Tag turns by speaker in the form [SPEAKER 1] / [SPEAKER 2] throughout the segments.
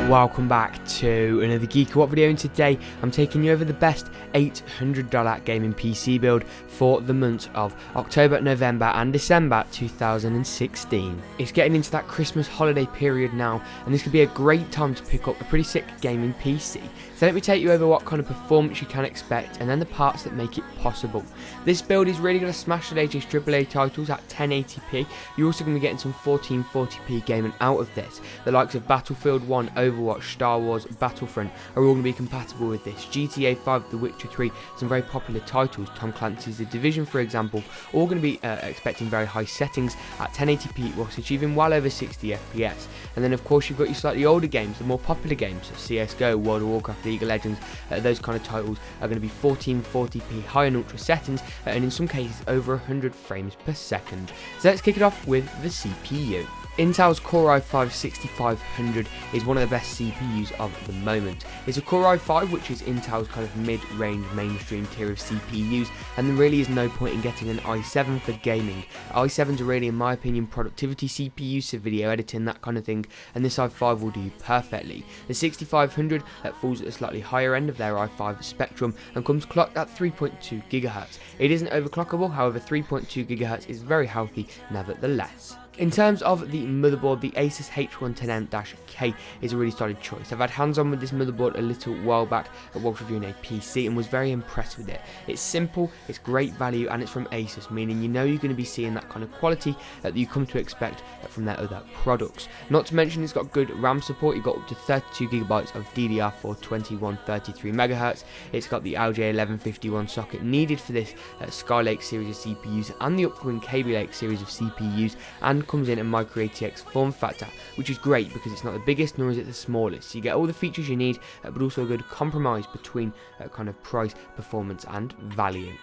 [SPEAKER 1] Welcome back to another GeekaWhat video, and today I'm taking you over the best $800 gaming PC build for the months of October, November and December 2016. It's getting into that Christmas holiday period now, and this could be a great time to pick up a pretty sick gaming PC. So let me take you over what kind of performance you can expect and then the parts that make it possible. This build is really going to smash the latest AAA titles at 1080p. You're also going to be getting some 1440p gaming out of this. The likes of Battlefield 1, Overwatch, Star Wars, Battlefront are all going to be compatible with this. GTA 5, The Witcher 3, some very popular titles, Tom Clancy's The Division for example, all going to be expecting very high settings at 1080p whilst achieving well over 60 FPS. And then of course you've got your slightly older games, the more popular games, CSGO, World of Warcraft, League of Legends, those kind of titles are going to be 1440p high and ultra settings, and in some cases over 100 frames per second. So let's kick it off with the CPU. Intel's Core i5-6500 is one of the best CPUs of the moment. It's a Core i5 which is Intel's kind of mid-range mainstream tier of CPUs, and there really is no point in getting an i7 for gaming. i7s are really, in my opinion, productivity CPUs, so video editing, that kind of thing, and this i5 will do you perfectly. The 6500 falls at a slightly higher end of their i5 spectrum and comes clocked at 3.2 GHz. It isn't overclockable, however 3.2 GHz is very healthy nevertheless. In terms of the motherboard, the ASUS H110M-K is a really solid choice. I've had hands-on with this motherboard a little while back whilst reviewing a PC and was very impressed with it. It's simple, it's great value, and it's from ASUS, meaning you know you're going to be seeing that kind of quality that you come to expect from their other products. Not to mention it's got good RAM support. You've got up to 32GB of DDR4 2133 MHz. It's got the LJ1151 socket needed for this Skylake series of CPUs and the upcoming Kaby Lake series of CPUs, and comes in a micro ATX form factor, which is great because it's not the biggest nor is it the smallest. So you get all the features you need, but also a good compromise between kind of price, performance and value.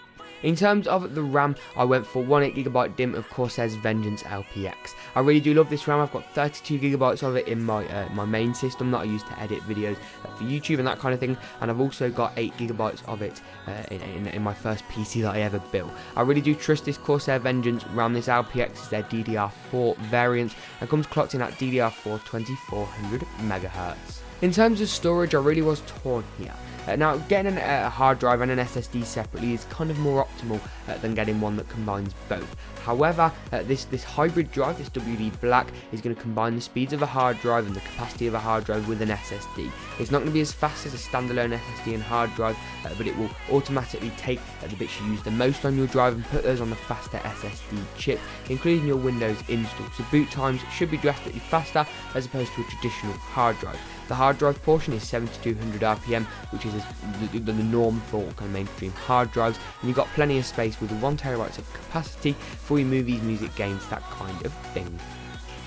[SPEAKER 1] In terms of the RAM, I went for 18GB DIMM of Corsair's Vengeance LPX. I really do love this RAM. I've got 32GB of it in my main system that I use to edit videos for YouTube and that kind of thing, and I've also got 8GB of it in my first PC that I ever built. I really do trust this Corsair Vengeance RAM. This LPX is their DDR4 variant and comes clocked in at DDR4 2400 MHz. In terms of storage, I really was torn here. Now, getting a hard drive and an SSD separately is kind of more optimal than getting one that combines both. However, this hybrid drive, this WD Black, is going to combine the speeds of a hard drive and the capacity of a hard drive with an SSD. It's not going to be as fast as a standalone SSD and hard drive, but it will automatically take the bits you use the most on your drive and put those on the faster SSD chip, including your Windows install. So boot times should be drastically faster as opposed to a traditional hard drive. The hard drive portion is 7200 RPM, which is the norm for kind of mainstream hard drives, and you've got plenty of space with 1TB of capacity for your movies, music, games, that kind of thing.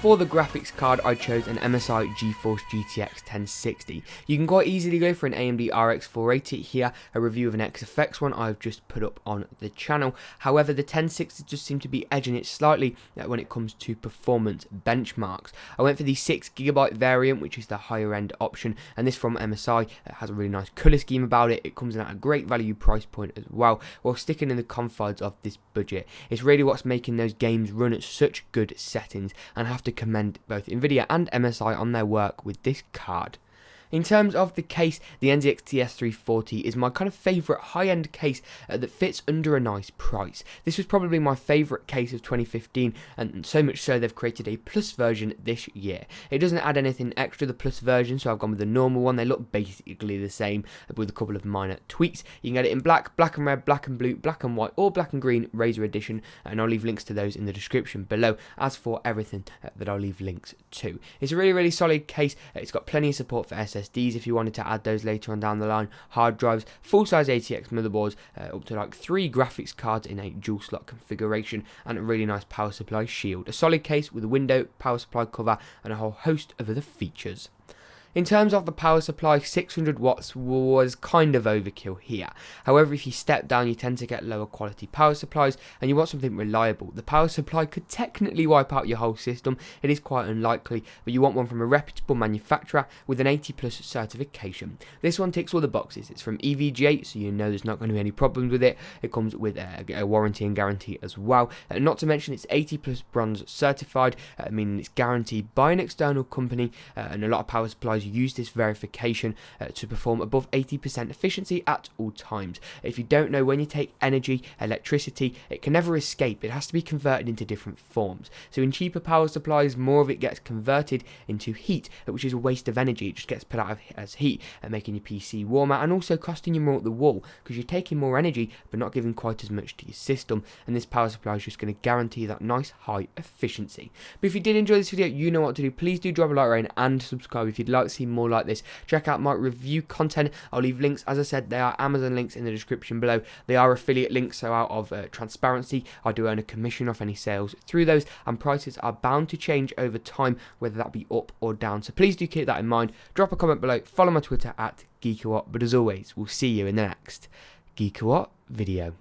[SPEAKER 1] For the graphics card, I chose an MSI GTX 1060. You can quite easily go for an AMD RX 480 here, a review of an XFX one I've just put up on the channel. However, the 1060 just seem to be edging it slightly when it comes to performance benchmarks. I went for the 6GB variant, which is the higher end option, and this from MSI has a really nice colour scheme about it. It comes in at a great value price point as well, while sticking in the confines of this budget. It's really what's making those games run at such good settings, and have to commend both Nvidia and MSI on their work with this card. In terms of the case, the NZXT S340 is my kind of favourite high-end case that fits under a nice price. This was probably my favourite case of 2015, and so much so they've created a plus version this year. It doesn't add anything extra, the plus version, so I've gone with the normal one. They look basically the same, but with a couple of minor tweaks. You can get it in black, black and red, black and blue, black and white, or black and green Razor Edition, and I'll leave links to those in the description below, as for everything that I'll leave links to. It's a really solid case. It's got plenty of support for SSDs if you wanted to add those later on down the line, hard drives, full-size ATX motherboards, up to like 3 graphics cards in a dual slot configuration, and a really nice power supply shield. A solid case with a window, power supply cover, and a whole host of other features. In terms of the power supply, 600 watts was kind of overkill here. However, if you step down, you tend to get lower quality power supplies, and you want something reliable. The power supply could technically wipe out your whole system. It is quite unlikely, but you want one from a reputable manufacturer with an 80+ certification. This one ticks all the boxes. It's from EVGA, so you know there's not going to be any problems with it. It comes with a warranty and guarantee as well. Not to mention it's 80+ bronze certified, meaning it's guaranteed by an external company, and a lot of power supplies to use this verification to perform above 80% efficiency at all times. If you don't know, when you take energy, electricity, it can never escape. It has to be converted into different forms. So in cheaper power supplies, more of it gets converted into heat, which is a waste of energy. It just gets put out as heat and making your PC warmer, and also costing you more at the wall because you're taking more energy but not giving quite as much to your system. And this power supply is just going to guarantee that nice high efficiency. But if you did enjoy this video, you know what to do. Please do drop a like rating and subscribe if you'd like to see more like this. Check out my review content. I'll leave links. As I said, they are Amazon links in the description below. They are affiliate links, so out of transparency, I do earn a commission off any sales through those, and prices are bound to change over time, whether that be up or down. So please do keep that in mind. Drop a comment below. Follow my Twitter at GeekaWhat. But as always, we'll see you in the next GeekaWhat video.